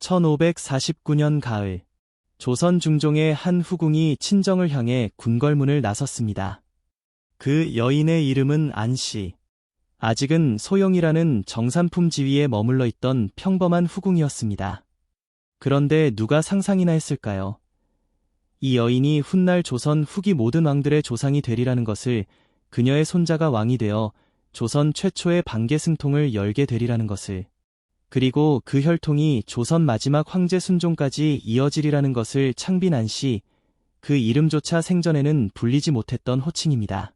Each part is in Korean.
1549년 가을, 조선 중종의 한 후궁이 친정을 향해 군걸문을 나섰습니다. 그 여인의 이름은 안씨. 아직은 소영이라는 정산품 지위에 머물러 있던 평범한 후궁이었습니다. 그런데 누가 상상이나 했을까요? 이 여인이 훗날 조선 후기 모든 왕들의 조상이 되리라는 것을, 그녀의 손자가 왕이 되어 조선 최초의 반개승통을 열게 되리라는 것을, 그리고 그 혈통이 조선 마지막 황제 순종까지 이어지리라는 것을. 창빈 안씨, 그 이름조차 생전에는 불리지 못했던 호칭입니다.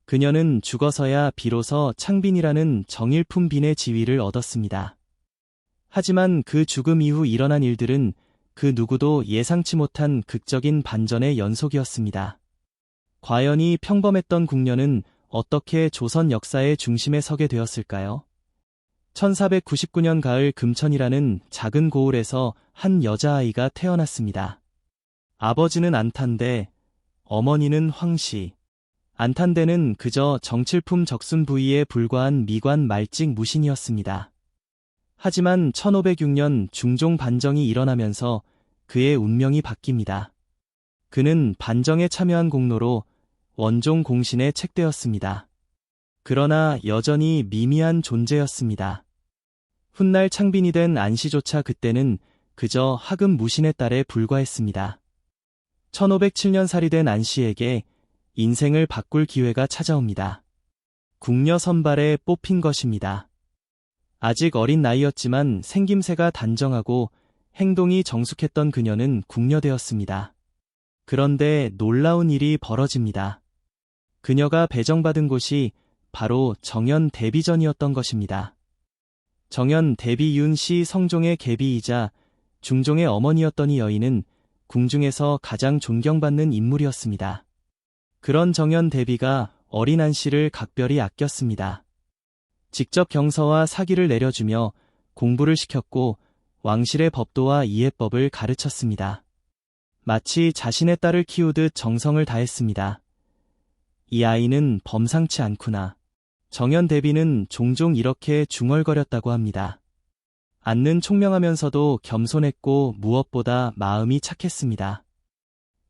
그녀는 죽어서야 비로소 창빈이라는 정일품 빈의 지위를 얻었습니다. 하지만 그 죽음 이후 일어난 일들은 그 누구도 예상치 못한 극적인 반전의 연속이었습니다. 과연 이 평범했던 궁녀는 어떻게 조선 역사의 중심에 서게 되었을까요? 1499년 가을, 금천이라는 작은 고을에서 한 여자아이가 태어났습니다. 아버지는 안탄대, 어머니는 황씨. 안탄대는 그저 정칠품 적순 부위에 불과한 미관 말찍 무신이었습니다. 하지만 1506년 중종 반정이 일어나면서 그의 운명이 바뀝니다. 그는 반정에 참여한 공로로 원종 공신에 책되었습니다. 그러나 여전히 미미한 존재였습니다. 훗날 창빈이 된 안씨조차 그때는 그저 하급 무신의 딸에 불과했습니다. 1507년 살이 된 안씨에게 인생을 바꿀 기회가 찾아옵니다. 궁녀 선발에 뽑힌 것입니다. 아직 어린 나이였지만 생김새가 단정하고 행동이 정숙했던 그녀는 궁녀되었습니다. 그런데 놀라운 일이 벌어집니다. 그녀가 배정받은 곳이 바로 정연 대비전이었던 것입니다. 정연 대비 윤씨 성종의 계비이자 중종의 어머니였던 이 여인은 궁중에서 가장 존경받는 인물이었습니다. 그런 정연 대비가 어린 안씨를 각별히 아꼈습니다. 직접 경서와 사기를 내려주며 공부를 시켰고 왕실의 법도와 이해법을 가르쳤습니다. 마치 자신의 딸을 키우듯 정성을 다했습니다. 이 아이는 범상치 않구나. 정연 대비는 종종 이렇게 중얼거렸다고 합니다. 안는 총명하면서도 겸손했고 무엇보다 마음이 착했습니다.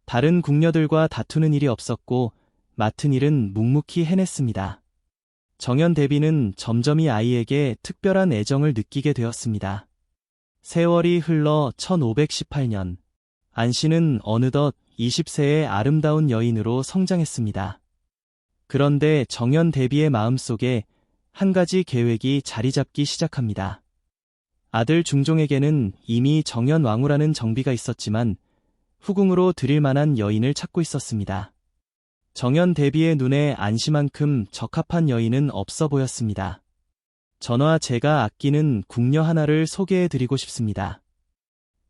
다른 궁녀들과 다투는 일이 없었고 맡은 일은 묵묵히 해냈습니다. 정연 대비는 점점 이 아이에게 특별한 애정을 느끼게 되었습니다. 세월이 흘러 1518년, 안씨는 어느덧 20세의 아름다운 여인으로 성장했습니다. 그런데 정연 대비의 마음속에 한 가지 계획이 자리 잡기 시작합니다. 아들 중종에게는 이미 정연 왕후라는 정비가 있었지만 후궁으로 드릴 만한 여인을 찾고 있었습니다. 정연 대비의 눈에 안씨만큼 적합한 여인은 없어 보였습니다. 전하, 제가 아끼는 궁녀 하나를 소개해드리고 싶습니다.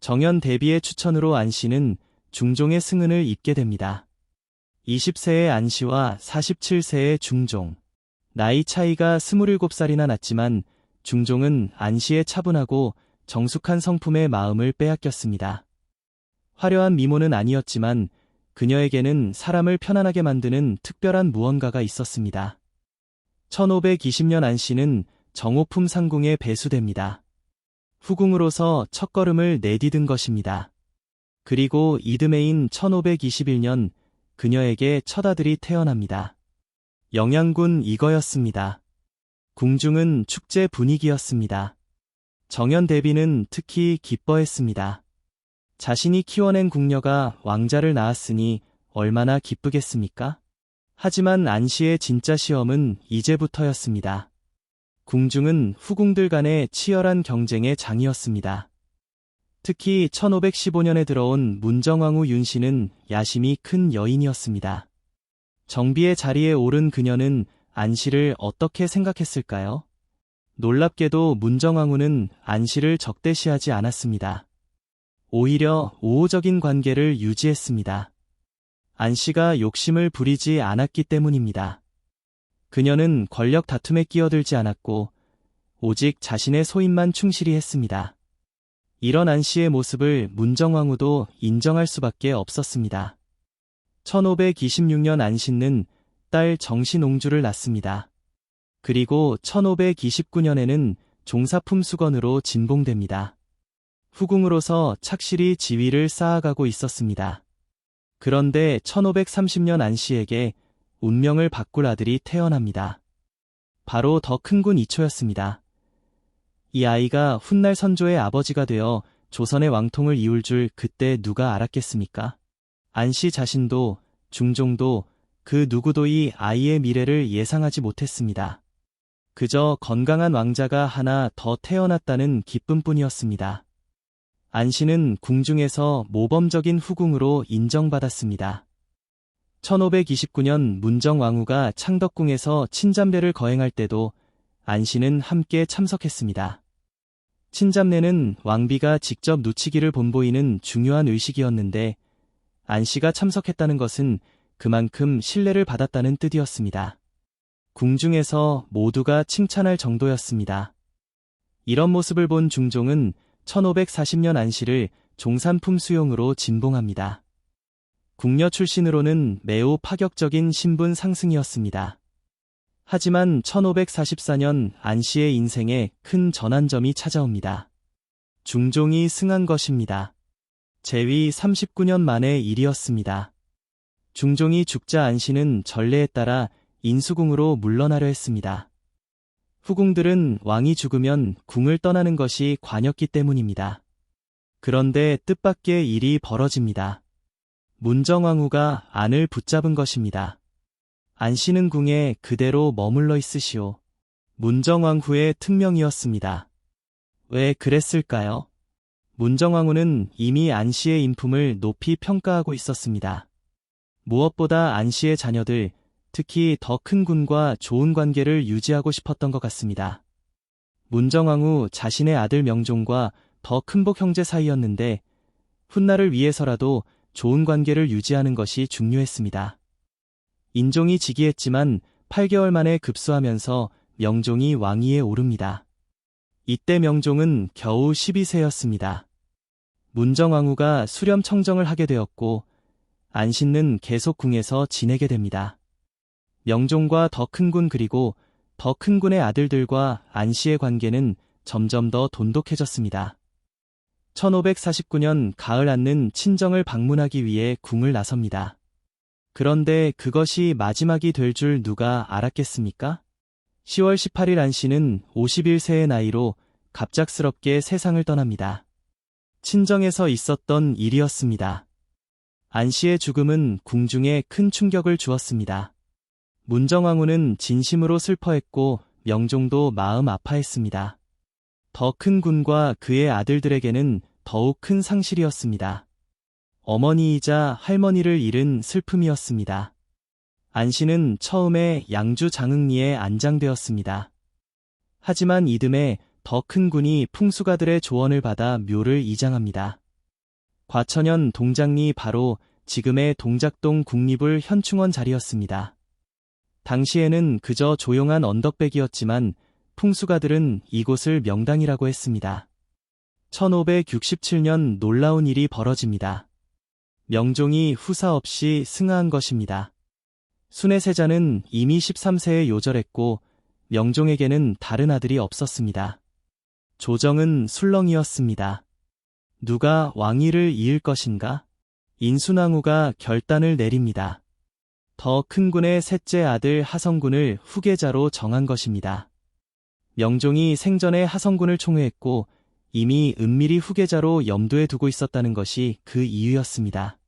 정연 대비의 추천으로 안씨는 중종의 승은을 입게 됩니다. 20세의 안씨와 47세의 중종. 나이 차이가 27살이나 났지만 중종은 안씨의 차분하고 정숙한 성품에 마음을 빼앗겼습니다. 화려한 미모는 아니었지만 그녀에게는 사람을 편안하게 만드는 특별한 무언가가 있었습니다. 1520년 안씨는 정오품 상궁에 배수됩니다. 후궁으로서 첫걸음을 내디딘 것입니다. 그리고 이듬해인 1521년 그녀에게 첫 아들이 태어납니다. 영양군 이거였습니다. 궁중은 축제 분위기였습니다. 정연 대비는 특히 기뻐했습니다. 자신이 키워낸 궁녀가 왕자를 낳았으니 얼마나 기쁘겠습니까? 하지만 안씨의 진짜 시험은 이제부터였습니다. 궁중은 후궁들 간의 치열한 경쟁의 장이었습니다. 특히 1515년에 들어온 문정왕후 윤씨는 야심이 큰 여인이었습니다. 정비의 자리에 오른 그녀는 안씨를 어떻게 생각했을까요? 놀랍게도 문정왕후는 안씨를 적대시하지 않았습니다. 오히려 우호적인 관계를 유지했습니다. 안씨가 욕심을 부리지 않았기 때문입니다. 그녀는 권력 다툼에 끼어들지 않았고 오직 자신의 소임만 충실히 했습니다. 이런 안씨의 모습을 문정왕후도 인정할 수밖에 없었습니다. 1526년 안씨는 딸 정신옹주를 낳습니다. 그리고 1529년에는 종사품 수건으로 진봉됩니다. 후궁으로서 착실히 지위를 쌓아가고 있었습니다. 그런데 1530년 안씨에게 운명을 바꿀 아들이 태어납니다. 바로 더 큰 군 이초였습니다. 이 아이가 훗날 선조의 아버지가 되어 조선의 왕통을 이룰 줄 그때 누가 알았겠습니까? 안씨 자신도 중종도 그 누구도 이 아이의 미래를 예상하지 못했습니다. 그저 건강한 왕자가 하나 더 태어났다는 기쁨뿐이었습니다. 안씨는 궁중에서 모범적인 후궁으로 인정받았습니다. 1529년 문정왕후가 창덕궁에서 친잠례를 거행할 때도 안씨는 함께 참석했습니다. 친잠례는 왕비가 직접 누치기를 본보이는 중요한 의식이었는데 안씨가 참석했다는 것은 그만큼 신뢰를 받았다는 뜻이었습니다. 궁중에서 모두가 칭찬할 정도였습니다. 이런 모습을 본 중종은 1540년 안씨를 종산품 수용으로 진봉합니다. 궁녀 출신으로는 매우 파격적인 신분 상승이었습니다. 하지만 1544년 안씨의 인생에 큰 전환점이 찾아옵니다. 중종이 승한 것입니다. 재위 39년 만의 일이었습니다. 중종이 죽자 안씨는 전례에 따라 인수궁으로 물러나려 했습니다. 후궁들은 왕이 죽으면 궁을 떠나는 것이 관였기 때문입니다. 그런데 뜻밖의 일이 벌어집니다. 문정왕후가 안을 붙잡은 것입니다. 안씨는 궁에 그대로 머물러 있으시오. 문정왕후의 특명이었습니다. 왜 그랬을까요? 문정왕후는 이미 안씨의 인품을 높이 평가하고 있었습니다. 무엇보다 안씨의 자녀들, 특히 더 큰 군과 좋은 관계를 유지하고 싶었던 것 같습니다. 문정왕후 자신의 아들 명종과 더 큰복 형제 사이였는데 훗날을 위해서라도 좋은 관계를 유지하는 것이 중요했습니다. 인종이 즉위했지만 8개월 만에 급수하면서 명종이 왕위에 오릅니다. 이때 명종은 겨우 12세였습니다. 문정왕후가 수렴 청정을 하게 되었고 안씨는 계속 궁에서 지내게 됩니다. 명종과 더 큰 군 그리고 더 큰 군의 아들들과 안씨의 관계는 점점 더 돈독해졌습니다. 1549년 가을 앉는 친정을 방문하기 위해 궁을 나섭니다. 그런데 그것이 마지막이 될 줄 누가 알았겠습니까? 10월 18일 안씨는 51세의 나이로 갑작스럽게 세상을 떠납니다. 친정에서 있었던 일이었습니다. 안씨의 죽음은 궁중에 큰 충격을 주었습니다. 문정왕후는 진심으로 슬퍼했고 명종도 마음 아파했습니다. 더 큰 군과 그의 아들들에게는 더욱 큰 상실이었습니다. 어머니이자 할머니를 잃은 슬픔이었습니다. 안씨는 처음에 양주 장흥리에 안장되었습니다. 하지만 이듬해 더 큰 군이 풍수가들의 조언을 받아 묘를 이장합니다. 과천현 동작리 바로 지금의 동작동 국립을 현충원 자리였습니다. 당시에는 그저 조용한 언덕백이었지만 풍수가들은 이곳을 명당이라고 했습니다. 1567년 놀라운 일이 벌어집니다. 명종이 후사 없이 승하한 것입니다. 순혜세자는 이미 13세에 요절했고 명종에게는 다른 아들이 없었습니다. 조정은 술렁이었습니다. 누가 왕위를 이을 것인가? 인순왕후가 결단을 내립니다. 더 큰 군의 셋째 아들 하성군을 후계자로 정한 것입니다. 명종이 생전에 하성군을 총애했고 이미 은밀히 후계자로 염두에 두고 있었다는 것이 그 이유였습니다.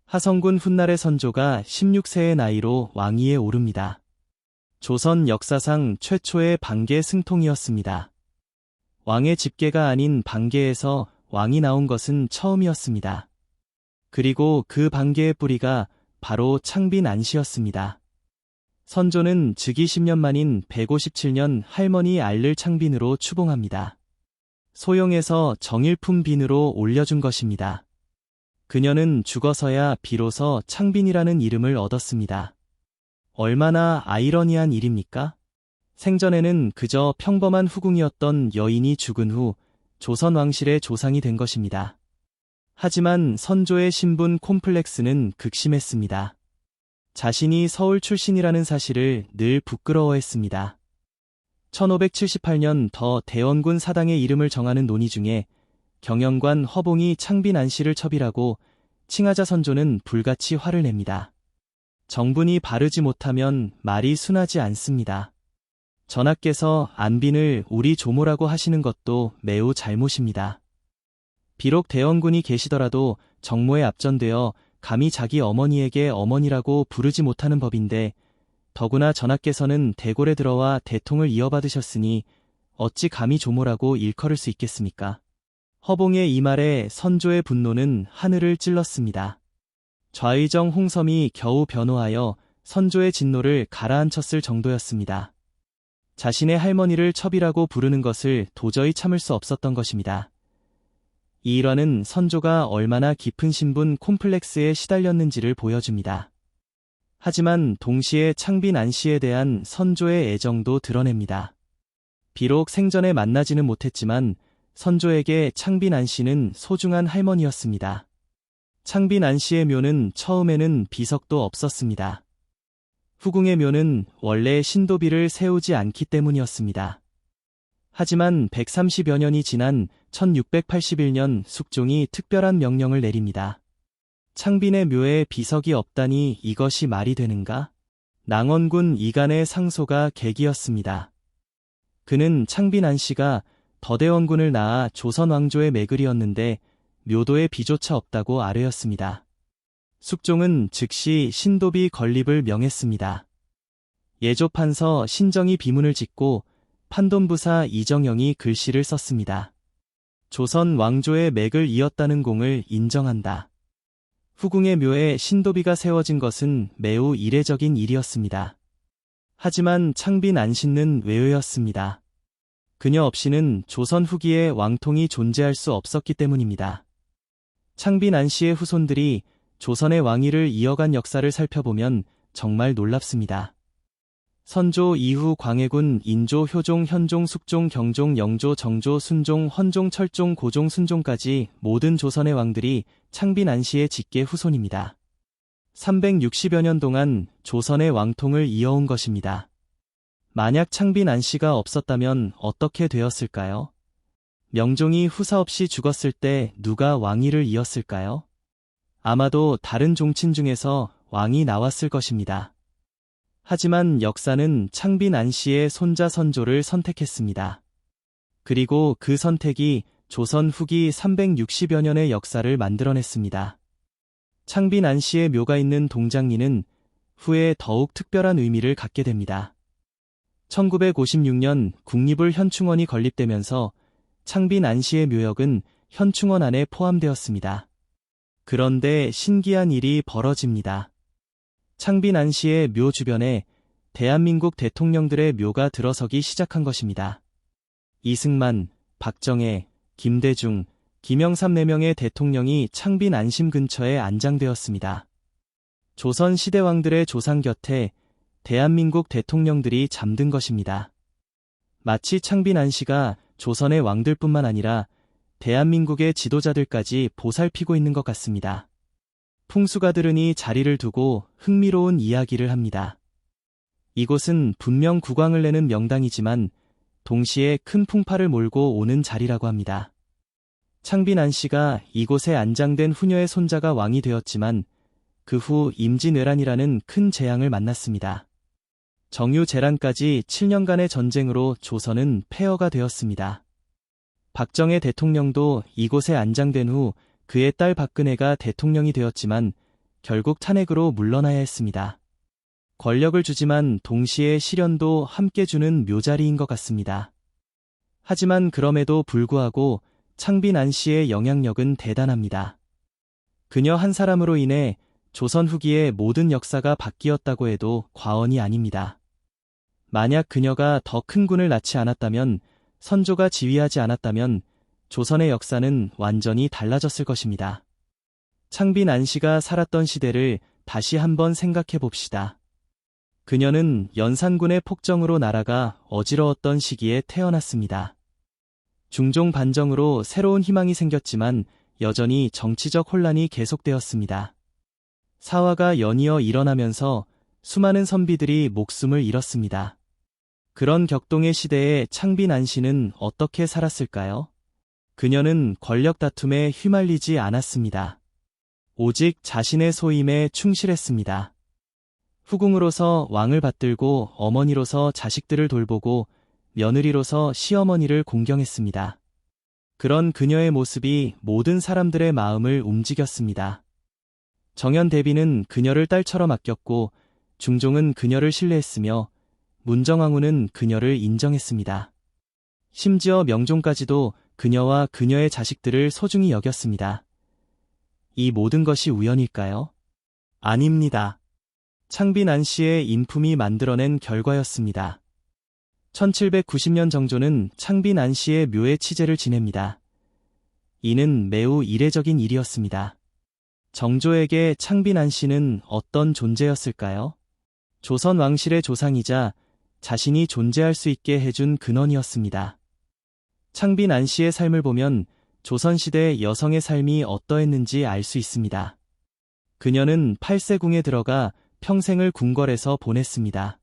하성군 훗날의 선조가 16세의 나이로 왕위에 오릅니다. 조선 역사상 최초의 반계 승통이었습니다. 왕의 집계가 아닌 반계에서 왕이 나온 것은 처음이었습니다. 그리고 그 반계의 뿌리가 바로 창빈 안씨였습니다. 선조는 즉위 10년 만인 157년 할머니 알를 창빈으로 추봉합니다. 소용에서 정일품 빈으로 올려준 것입니다. 그녀는 죽어서야 비로소 창빈이라는 이름을 얻었습니다. 얼마나 아이러니한 일입니까? 생전에는 그저 평범한 후궁이었던 여인이 죽은 후 조선 왕실의 조상이 된 것입니다. 하지만 선조의 신분 콤플렉스는 극심했습니다. 자신이 서울 출신이라는 사실을 늘 부끄러워했습니다. 1578년 더 대원군 사당의 이름을 정하는 논의 중에 경영관 허봉이 창빈 안씨를 첩일하고 칭하자 선조는 불같이 화를 냅니다. 정분이 바르지 못하면 말이 순하지 않습니다. 전하께서 안빈을 우리 조모라고 하시는 것도 매우 잘못입니다. 비록 대원군이 계시더라도 정모에 앞전되어 감히 자기 어머니에게 어머니라고 부르지 못하는 법인데 더구나 전하께서는 대궐에 들어와 대통을 이어받으셨으니 어찌 감히 조모라고 일컬을 수 있겠습니까? 허봉의 이 말에 선조의 분노는 하늘을 찔렀습니다. 좌의정 홍섬이 겨우 변호하여 선조의 진노를 가라앉혔을 정도였습니다. 자신의 할머니를 첩이라고 부르는 것을 도저히 참을 수 없었던 것입니다. 이 일화는 선조가 얼마나 깊은 신분 콤플렉스에 시달렸는지를 보여줍니다. 하지만 동시에 창빈 안씨에 대한 선조의 애정도 드러냅니다. 비록 생전에 만나지는 못했지만 선조에게 창빈 안씨는 소중한 할머니였습니다. 창빈 안씨의 묘는 처음에는 비석도 없었습니다. 후궁의 묘는 원래 신도비를 세우지 않기 때문이었습니다. 하지만 130여 년이 지난 1681년 숙종이 특별한 명령을 내립니다. 창빈의 묘에 비석이 없다니 이것이 말이 되는가? 낭원군 이간의 상소가 계기였습니다. 그는 창빈 안씨가 더대원군을 낳아 조선 왕조의 매글이었는데 묘도에 비조차 없다고 아뢰었습니다. 숙종은 즉시 신도비 건립을 명했습니다. 예조판서 신정이 비문을 짓고 판돈부사 이정영이 글씨를 썼습니다. 조선 왕조의 맥을 이었다는 공을 인정한다. 후궁의 묘에 신도비가 세워진 것은 매우 이례적인 일이었습니다. 하지만 창빈 안씨는 외외였습니다. 그녀 없이는 조선 후기에 왕통이 존재할 수 없었기 때문입니다. 창빈 안씨의 후손들이 조선의 왕위를 이어간 역사를 살펴보면 정말 놀랍습니다. 선조 이후 광해군 인조, 효종, 현종, 숙종, 경종, 영조, 정조, 순종, 헌종, 철종, 고종, 순종까지 모든 조선의 왕들이 창빈 안씨의 직계 후손입니다. 360여 년 동안 조선의 왕통을 이어온 것입니다. 만약 창빈 안씨가 없었다면 어떻게 되었을까요? 명종이 후사 없이 죽었을 때 누가 왕위를 이었을까요? 아마도 다른 종친 중에서 왕이 나왔을 것입니다. 하지만 역사는 창빈 안씨의 손자 선조를 선택했습니다. 그리고 그 선택이 조선 후기 360여 년의 역사를 만들어냈습니다. 창빈 안씨의 묘가 있는 동장리는 후에 더욱 특별한 의미를 갖게 됩니다. 1956년 국립을 현충원이 건립되면서 창빈 안씨의 묘역은 현충원 안에 포함되었습니다. 그런데 신기한 일이 벌어집니다. 창빈 안씨의 묘 주변에 대한민국 대통령들의 묘가 들어서기 시작한 것입니다. 이승만, 박정혜, 김대중, 김영삼 4명의 대통령이 창빈 안심 근처에 안장되었습니다. 조선 시대왕들의 조상 곁에 대한민국 대통령들이 잠든 것입니다. 마치 창빈 안씨가 조선의 왕들뿐만 아니라 대한민국의 지도자들까지 보살피고 있는 것 같습니다. 풍수가 들으니 자리를 두고 흥미로운 이야기를 합니다. 이곳은 분명 국왕을 내는 명당이지만 동시에 큰 풍파를 몰고 오는 자리라고 합니다. 창빈 안씨가 이곳에 안장된 후녀의 손자가 왕이 되었지만 그 후 임진왜란이라는 큰 재앙을 만났습니다. 정유재란까지 7년간의 전쟁으로 조선은 폐허가 되었습니다. 박정혜 대통령도 이곳에 안장된 후 그의 딸 박근혜가 대통령이 되었지만 결국 탄핵으로 물러나야 했습니다. 권력을 주지만 동시에 시련도 함께 주는 묘자리인 것 같습니다. 하지만 그럼에도 불구하고 창빈 안씨의 영향력은 대단합니다. 그녀 한 사람으로 인해 조선 후기의 모든 역사가 바뀌었다고 해도 과언이 아닙니다. 만약 그녀가 더 큰 군을 낳지 않았다면, 선조가 지휘하지 않았다면 조선의 역사는 완전히 달라졌을 것입니다. 창빈 안씨가 살았던 시대를 다시 한번 생각해 봅시다. 그녀는 연산군의 폭정으로 나라가 어지러웠던 시기에 태어났습니다. 중종 반정으로 새로운 희망이 생겼지만 여전히 정치적 혼란이 계속되었습니다. 사화가 연이어 일어나면서 수많은 선비들이 목숨을 잃었습니다. 그런 격동의 시대에 창빈 안씨는 어떻게 살았을까요? 그녀는 권력 다툼에 휘말리지 않았습니다. 오직 자신의 소임에 충실했습니다. 후궁으로서 왕을 받들고 어머니로서 자식들을 돌보고 며느리로서 시어머니를 공경했습니다. 그런 그녀의 모습이 모든 사람들의 마음을 움직였습니다. 정연 대비는 그녀를 딸처럼 아꼈고 중종은 그녀를 신뢰했으며 문정왕후는 그녀를 인정했습니다. 심지어 명종까지도 그녀와 그녀의 자식들을 소중히 여겼습니다. 이 모든 것이 우연일까요? 아닙니다. 창빈 안씨의 인품이 만들어낸 결과였습니다. 1790년 정조는 창빈 안씨의 묘에 치제를 지냅니다. 이는 매우 이례적인 일이었습니다. 정조에게 창빈 안씨는 어떤 존재였을까요? 조선 왕실의 조상이자 자신이 존재할 수 있게 해준 근원이었습니다. 창빈 안씨의 삶을 보면 조선시대 여성의 삶이 어떠했는지 알 수 있습니다. 그녀는 8세궁에 들어가 평생을 궁궐에서 보냈습니다.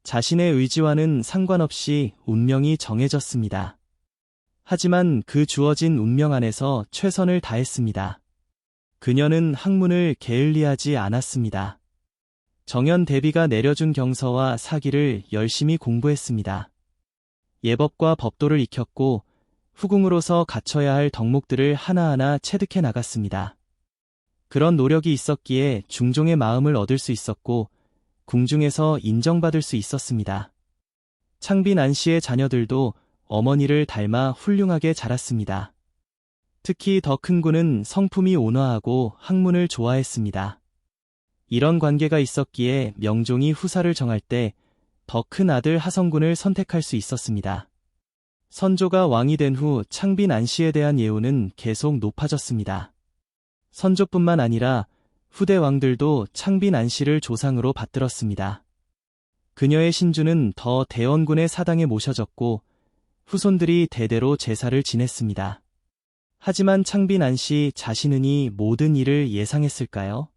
자신의 의지와는 상관없이 운명이 정해졌습니다. 하지만 그 주어진 운명 안에서 최선을 다했습니다. 그녀는 학문을 게을리하지 않았습니다. 정연 대비가 내려준 경서와 사기를 열심히 공부했습니다. 예법과 법도를 익혔고 후궁으로서 갖춰야 할 덕목들을 하나하나 체득해 나갔습니다. 그런 노력이 있었기에 중종의 마음을 얻을 수 있었고 궁중에서 인정받을 수 있었습니다. 창빈 안씨의 자녀들도 어머니를 닮아 훌륭하게 자랐습니다. 특히 더 큰 군은 성품이 온화하고 학문을 좋아했습니다. 이런 관계가 있었기에 명종이 후사를 정할 때 더 큰 아들 하성군을 선택할 수 있었습니다. 선조가 왕이 된 후 창빈 안씨에 대한 예우는 계속 높아졌습니다. 선조뿐만 아니라 후대 왕들도 창빈 안씨를 조상으로 받들었습니다. 그녀의 신주는 더 대원군의 사당에 모셔졌고 후손들이 대대로 제사를 지냈습니다. 하지만 창빈 안씨 자신은 이 모든 일을 예상했을까요?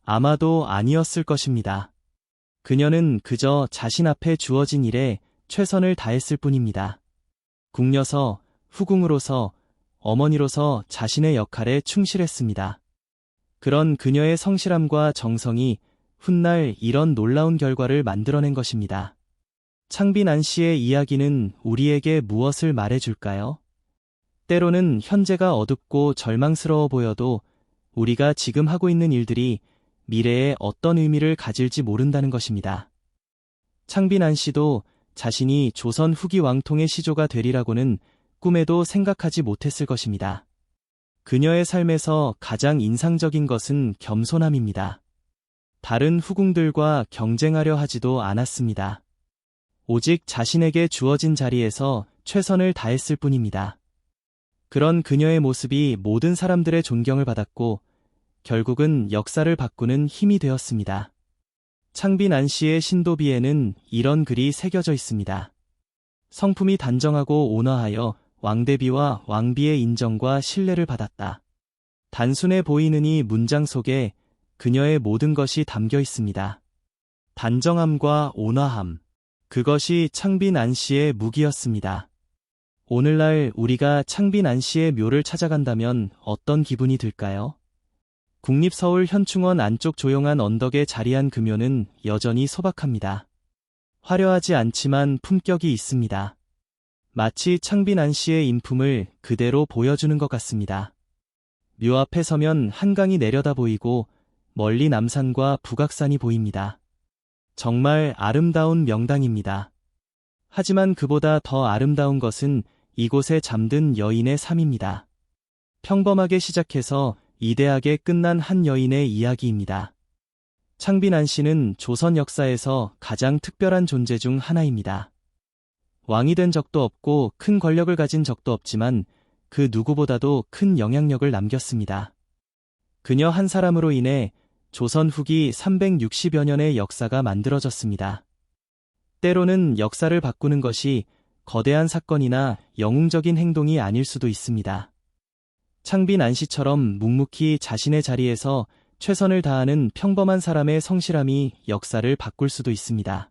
아마도 아니었을 것입니다. 그녀는 그저 자신 앞에 주어진 일에 최선을 다했을 뿐입니다. 궁녀서, 후궁으로서, 어머니로서 자신의 역할에 충실했습니다. 그런 그녀의 성실함과 정성이 훗날 이런 놀라운 결과를 만들어낸 것입니다. 창빈 안씨의 이야기는 우리에게 무엇을 말해줄까요? 때로는 현재가 어둡고 절망스러워 보여도 우리가 지금 하고 있는 일들이 미래에 어떤 의미를 가질지 모른다는 것입니다. 창빈 안씨도 자신이 조선 후기 왕통의 시조가 되리라고는 꿈에도 생각하지 못했을 것입니다. 그녀의 삶에서 가장 인상적인 것은 겸손함입니다. 다른 후궁들과 경쟁하려 하지도 않았습니다. 오직 자신에게 주어진 자리에서 최선을 다했을 뿐입니다. 그런 그녀의 모습이 모든 사람들의 존경을 받았고 결국은 역사를 바꾸는 힘이 되었습니다. 창빈 안씨의 신도비에는 이런 글이 새겨져 있습니다. 성품이 단정하고 온화하여 왕대비와 왕비의 인정과 신뢰를 받았다. 단순해 보이는 이 문장 속에 그녀의 모든 것이 담겨 있습니다. 단정함과 온화함, 그것이 창빈 안씨의 무기였습니다. 오늘날 우리가 창빈 안씨의 묘를 찾아간다면 어떤 기분이 들까요? 국립서울 현충원 안쪽 조용한 언덕에 자리한 그 묘는 여전히 소박합니다. 화려하지 않지만 품격이 있습니다. 마치 창빈 안씨의 인품을 그대로 보여주는 것 같습니다. 묘 앞에 서면 한강이 내려다 보이고 멀리 남산과 북악산이 보입니다. 정말 아름다운 명당입니다. 하지만 그보다 더 아름다운 것은 이곳에 잠든 여인의 삶입니다. 평범하게 시작해서 이대하게 끝난 한 여인의 이야기입니다. 창빈 안씨는 조선 역사에서 가장 특별한 존재 중 하나입니다. 왕이 된 적도 없고 큰 권력을 가진 적도 없지만 그 누구보다도 큰 영향력을 남겼습니다. 그녀 한 사람으로 인해 조선 후기 360여 년의 역사가 만들어졌습니다. 때로는 역사를 바꾸는 것이 거대한 사건이나 영웅적인 행동이 아닐 수도 있습니다. 창빈 안씨처럼 묵묵히 자신의 자리에서 최선을 다하는 평범한 사람의 성실함이 역사를 바꿀 수도 있습니다.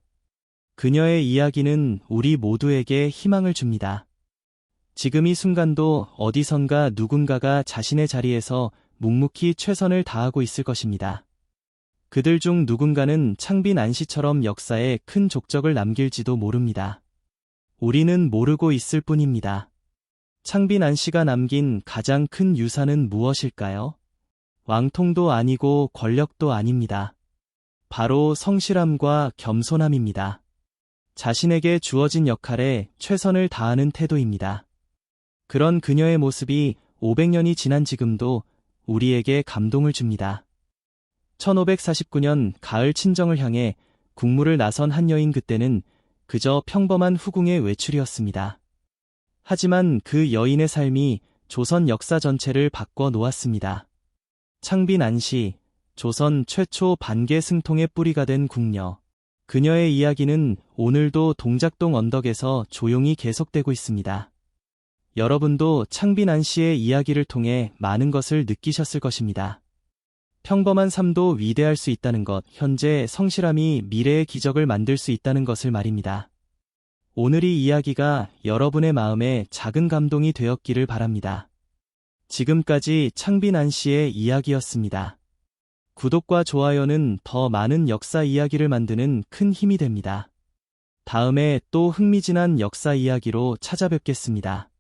그녀의 이야기는 우리 모두에게 희망을 줍니다. 지금 이 순간도 어디선가 누군가가 자신의 자리에서 묵묵히 최선을 다하고 있을 것입니다. 그들 중 누군가는 창빈 안씨처럼 역사에 큰 족적을 남길지도 모릅니다. 우리는 모르고 있을 뿐입니다. 창빈 안씨가 남긴 가장 큰 유산은 무엇일까요? 왕통도 아니고 권력도 아닙니다. 바로 성실함과 겸손함입니다. 자신에게 주어진 역할에 최선을 다하는 태도입니다. 그런 그녀의 모습이 500년이 지난 지금도 우리에게 감동을 줍니다. 1549년 가을 친정을 향해 국무를 나선 한 여인, 그때는 그저 평범한 후궁의 외출이었습니다. 하지만 그 여인의 삶이 조선 역사 전체를 바꿔 놓았습니다. 창빈 안씨, 조선 최초 반개 승통의 뿌리가 된 궁녀. 그녀의 이야기는 오늘도 동작동 언덕에서 조용히 계속되고 있습니다. 여러분도 창빈 안씨의 이야기를 통해 많은 것을 느끼셨을 것입니다. 평범한 삶도 위대할 수 있다는 것, 현재의 성실함이 미래의 기적을 만들 수 있다는 것을 말입니다. 오늘 이 이야기가 여러분의 마음에 작은 감동이 되었기를 바랍니다. 지금까지 창빈 안씨의 이야기였습니다. 구독과 좋아요는 더 많은 역사 이야기를 만드는 큰 힘이 됩니다. 다음에 또 흥미진한 역사 이야기로 찾아뵙겠습니다.